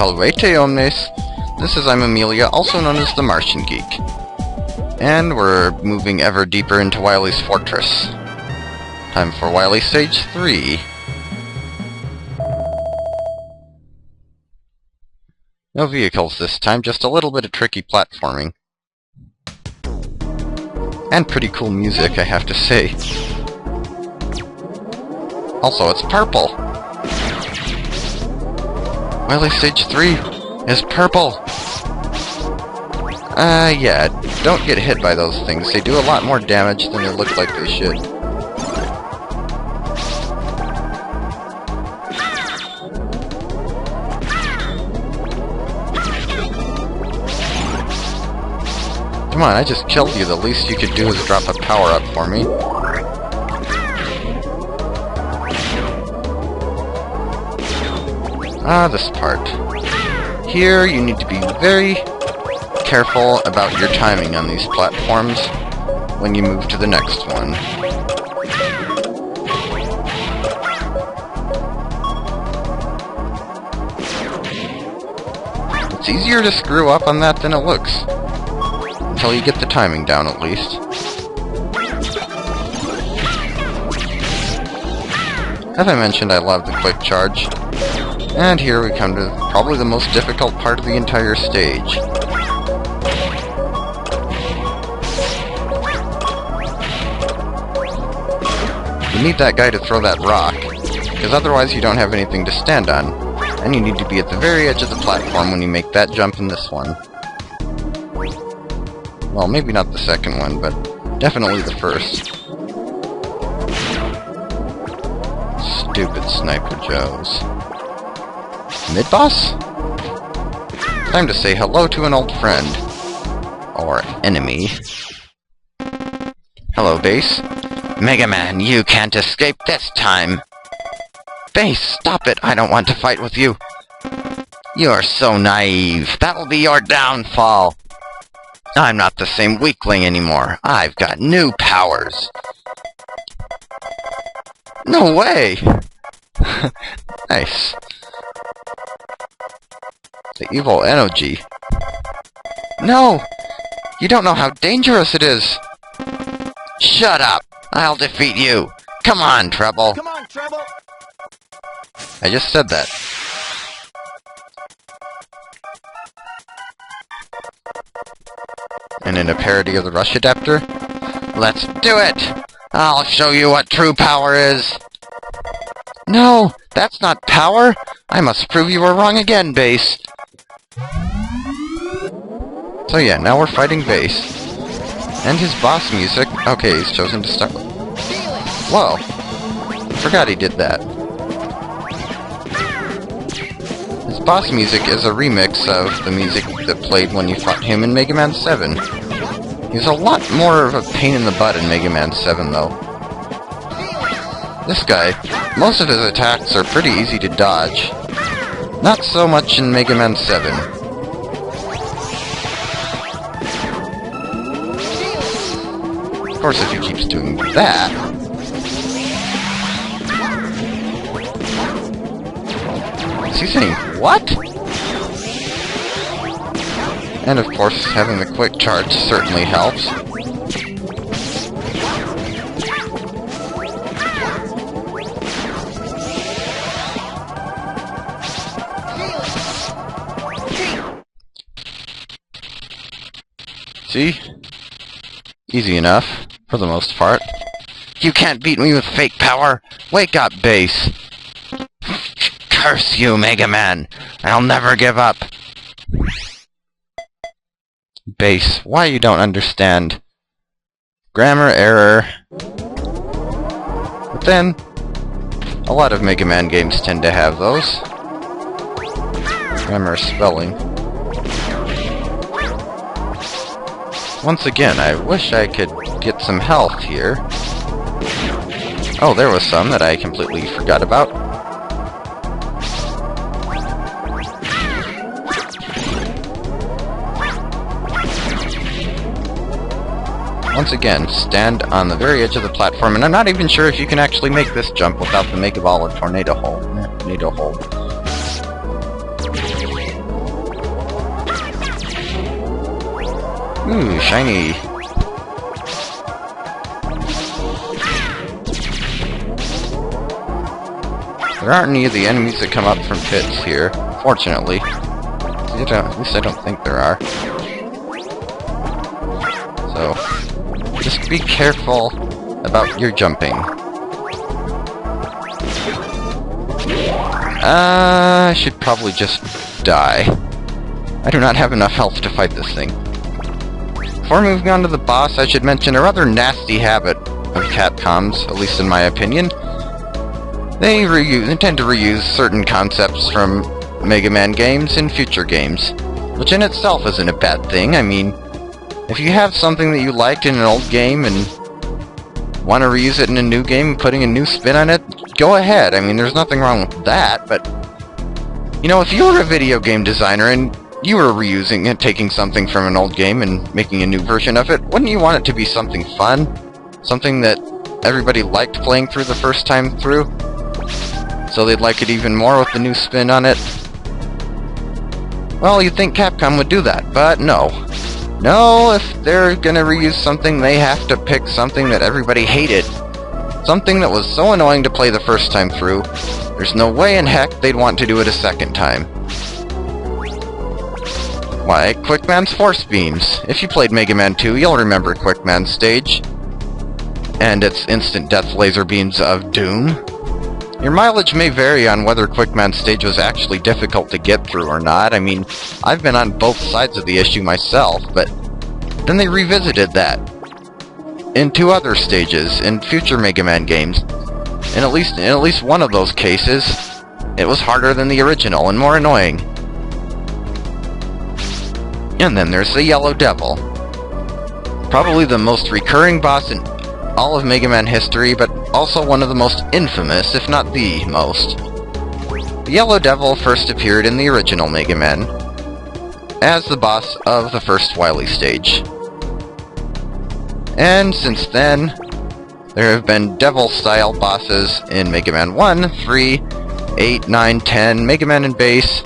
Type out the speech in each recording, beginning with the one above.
Salvete omnes! This is I'm Amelia, also known as TheMartianGeek. And we're moving ever deeper into Wily's fortress. Time for Wily Stage 3. No vehicles this time, just a little bit of tricky platforming. And pretty cool music, I have to say. Also, it's purple! Wily Stage 3 is purple! Yeah, don't get hit by those things. They do a lot more damage than they look like they should. Come on, I just killed you. The least you could do is drop a power-up for me. This part. Here, you need to be very careful about your timing on these platforms when you move to the next one. It's easier to screw up on that than it looks. Until you get the timing down, at least. As I mentioned, I love the quick charge. And here we come to probably the most difficult part of the entire stage. You need that guy to throw that rock, because otherwise you don't have anything to stand on. And you need to be at the very edge of the platform when you make that jump in this one. Well, maybe not the second one, but definitely the first. Stupid Sniper Joes. Midboss? Time to say hello to an old friend. Or enemy. Hello, Base. Mega Man, you can't escape this time! Base, stop it! I don't want to fight with you! You're so naive! That'll be your downfall! I'm not the same weakling anymore. I've got new powers. No way! Nice. The evil energy. No! You don't know how dangerous it is! Shut up! I'll defeat you! Come on, Treble! Come on, Treble! I just said that. And in a parody of the Rush Adapter, let's do it! I'll show you what true power is! No! That's not power! I must prove you were wrong again, Base! So yeah, now we're fighting Base. And his boss music... Okay, he's chosen to start... Whoa! Forgot he did that. His boss music is a remix of the music that played when you fought him in Mega Man 7. He's a lot more of a pain in the butt in Mega Man 7, though. This guy, most of his attacks are pretty easy to dodge. Not so much in Mega Man 7. Of course, if he keeps doing that... Is he saying, what? And of course, having the quick charge certainly helps. See? Easy enough, for the most part. You can't beat me with fake power! Wake up, Base! Curse you, Mega Man! I'll never give up! Base, why you don't understand? Grammar error. But then, a lot of Mega Man games tend to have those. Grammar spelling. Once again, I wish I could get some health here. Oh, there was some that I completely forgot about. Once again, stand on the very edge of the platform, and I'm not even sure if you can actually make this jump without the Mega Ball or Tornado Hole. Ooh, shiny. There aren't any of the enemies that come up from pits here, fortunately. At least I don't think there are. So, just be careful about your jumping. I should probably just die. I do not have enough health to fight this thing. Before moving on to the boss, I should mention a rather nasty habit of Capcom's, at least in my opinion. They tend to reuse certain concepts from Mega Man games in future games, which in itself isn't a bad thing. I mean, if you have something that you liked in an old game and want to reuse it in a new game, putting a new spin on it, go ahead. I mean, there's nothing wrong with that, but, you know, if you were a video game designer and you were reusing and taking something from an old game and making a new version of it, wouldn't you want it to be something fun? Something that everybody liked playing through the first time through? So they'd like it even more with the new spin on it? Well, you'd think Capcom would do that, but no. No, if they're gonna reuse something, they have to pick something that everybody hated. Something that was so annoying to play the first time through, there's no way in heck they'd want to do it a second time. Why, Quickman's Force Beams. If you played Mega Man 2, you'll remember Quickman's stage. And its instant death laser beams of doom. Your mileage may vary on whether Quickman's stage was actually difficult to get through or not. I mean, I've been on both sides of the issue myself, but then they revisited that in 2 other stages in future Mega Man games. And in at least one of those cases, it was harder than the original and more annoying. And then there's the Yellow Devil. Probably the most recurring boss in all of Mega Man history, but also one of the most infamous, if not the most. The Yellow Devil first appeared in the original Mega Man as the boss of the first Wily Stage. And since then, there have been Devil-style bosses in Mega Man 1, 3, 8, 9, 10, Mega Man and Base.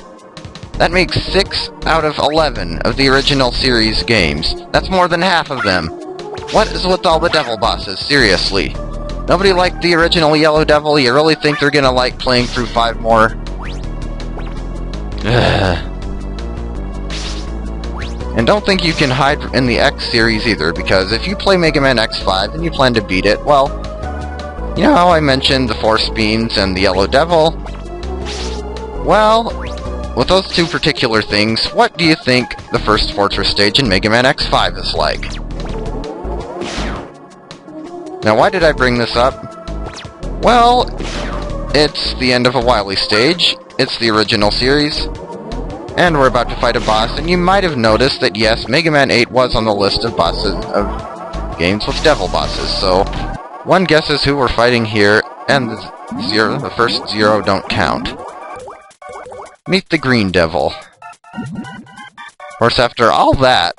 That makes 6 out of 11 of the original series games. That's more than half of them. What is with all the devil bosses? Seriously. Nobody liked the original Yellow Devil? You really think they're gonna like playing through 5 more? And don't think you can hide in the X series either, because if you play Mega Man X5 and you plan to beat it, well, you know how I mentioned the Force Beams and the Yellow Devil? Well, with those 2 particular things, what do you think the first Fortress stage in Mega Man X5 is like? Now, why did I bring this up? Well, it's the end of a Wily Stage, it's the original series, and we're about to fight a boss, and you might have noticed that yes, Mega Man 8 was on the list of bosses of games with devil bosses, so one guesses who we're fighting here, and the first 0 don't count. Meet the Green Devil. Of course, after all that,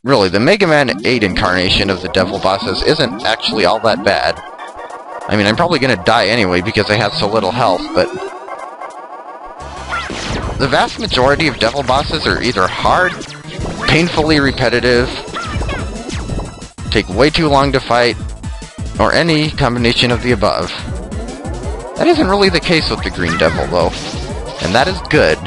really, the Mega Man 8 incarnation of the devil bosses isn't actually all that bad. I mean, I'm probably gonna die anyway because I have so little health, but the vast majority of devil bosses are either hard, painfully repetitive, take way too long to fight, or any combination of the above. That isn't really the case with the Green Devil, though, and that is good.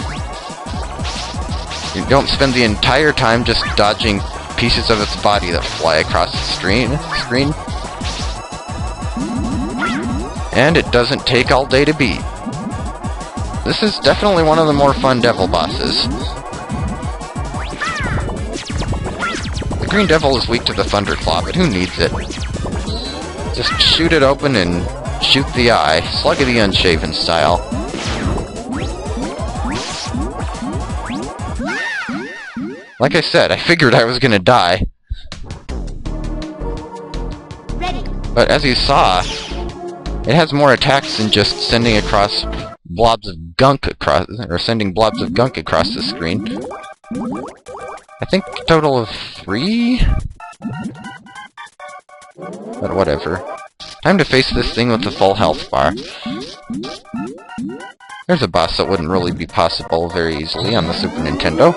You don't spend the entire time just dodging pieces of its body that fly across the screen. And it doesn't take all day to beat. This is definitely one of the more fun devil bosses. The Green Devil is weak to the Thunderclaw, but who needs it? Just shoot it open and shoot the eye, Slug of the Unshaven style. Like I said, I figured I was gonna die. But as you saw, it has more attacks than just sending across blobs of gunk across, or sending blobs of gunk across the screen. I think a total of 3? But whatever. Time to face this thing with the full health bar. There's a boss that wouldn't really be possible very easily on the Super Nintendo.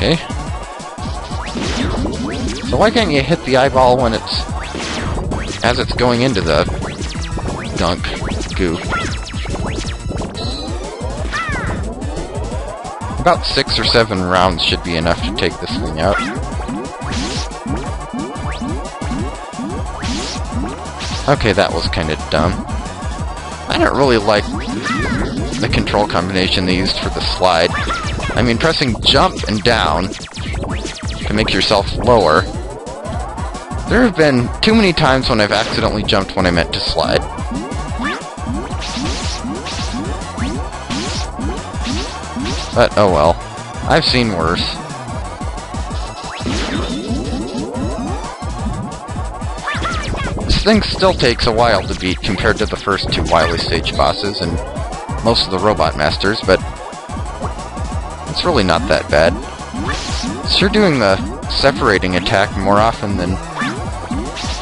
Okay. So why can't you hit the eyeball when as it's going into the gunk goo? About 6 or 7 rounds should be enough to take this thing out. Okay, that was kind of dumb. I don't really like the control combination they used for the slide. I mean, pressing jump and down to make yourself lower. There have been too many times when I've accidentally jumped when I meant to slide. But, oh well. I've seen worse. This thing still takes a while to beat compared to the first 2 Wily Stage bosses and most of the Robot Masters, but it's really not that bad. It's sure doing the separating attack more often than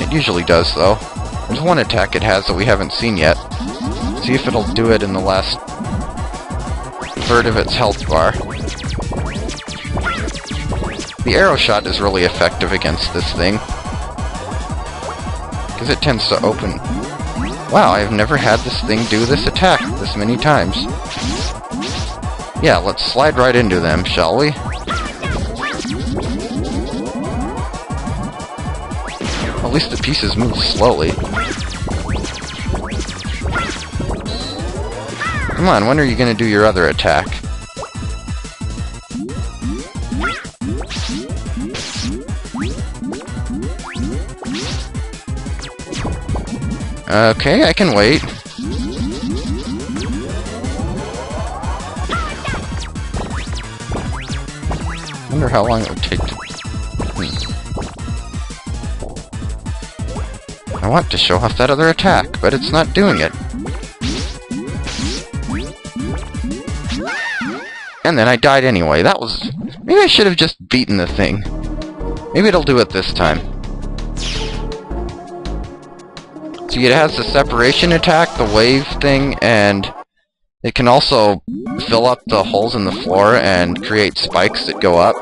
it usually does, though. There's one attack it has that we haven't seen yet. See if it'll do it in the last third of its health bar. The arrow shot is really effective against this thing, because it tends to open... Wow, I've never had this thing do this attack this many times. Yeah, let's slide right into them, shall we? At least the pieces move slowly. Come on, when are you gonna do your other attack? Okay, I can wait. Wonder how long it would take to... I want to show off that other attack, but it's not doing it. And then I died anyway. That was... Maybe I should have just beaten the thing. Maybe it'll do it this time. See, it has the separation attack, the wave thing, and it can also fill up the holes in the floor and create spikes that go up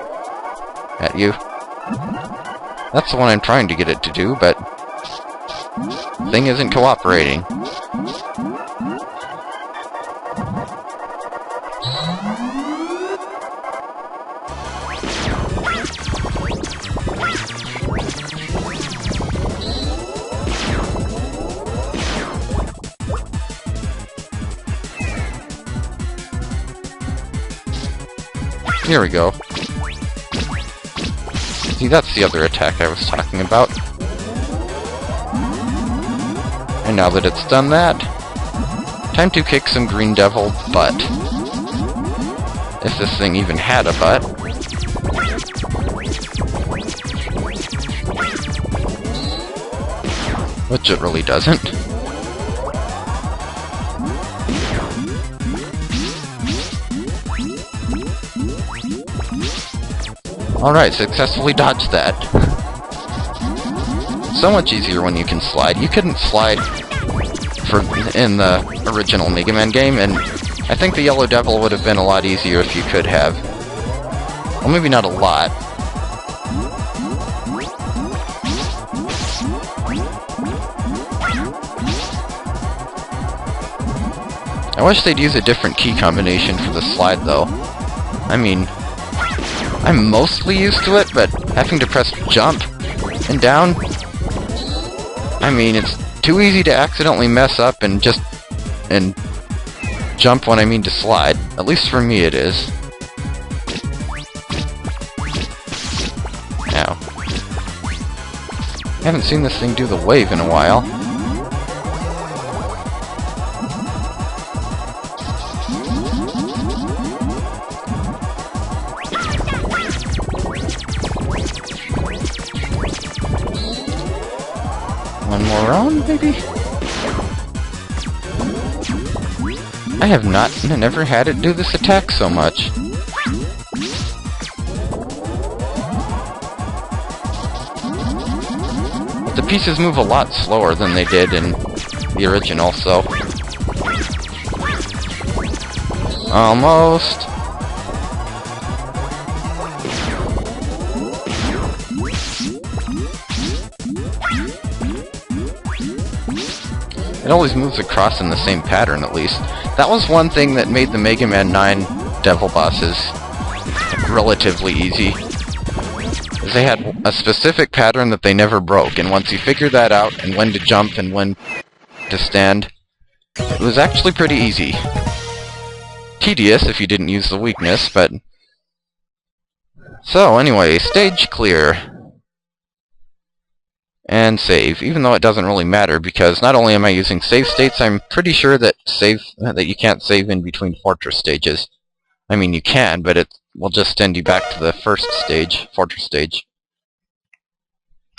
at you. That's the one I'm trying to get it to do, but the thing isn't cooperating. Here we go. See, that's the other attack I was talking about. And now that it's done that, time to kick some Green Devil butt. If this thing even had a butt. Which it really doesn't. Alright, successfully dodged that. So much easier when you can slide. You couldn't slide in the original Mega Man game, and I think the Yellow Devil would have been a lot easier if you could have. Well, maybe not a lot. I wish they'd use a different key combination for the slide, though. I mean... I'm mostly used to it, but having to press jump and down, I mean, it's too easy to accidentally mess up and jump when I mean to slide. At least for me it is. Ow. I haven't seen this thing do the wave in a while. One more round, maybe? I have never had it do this attack so much. But the pieces move a lot slower than they did in the original, so... Almost. It always moves across in the same pattern, at least. That was one thing that made the Mega Man 9 devil bosses relatively easy. They had a specific pattern that they never broke, and once you figure that out, and when to jump and when to stand, it was actually pretty easy. Tedious if you didn't use the weakness, but... So, anyway, stage clear. And save, even though it doesn't really matter, because not only am I using save states, I'm pretty sure that you can't save in between fortress stages. I mean, you can, but it will just send you back to the first stage, fortress stage.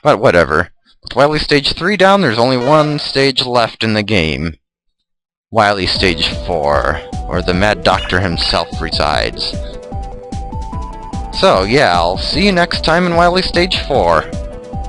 But whatever. With Wily Stage 3 down, there's only one stage left in the game. Wily Stage 4, where the Mad Doctor himself resides. So, yeah, I'll see you next time in Wily Stage 4.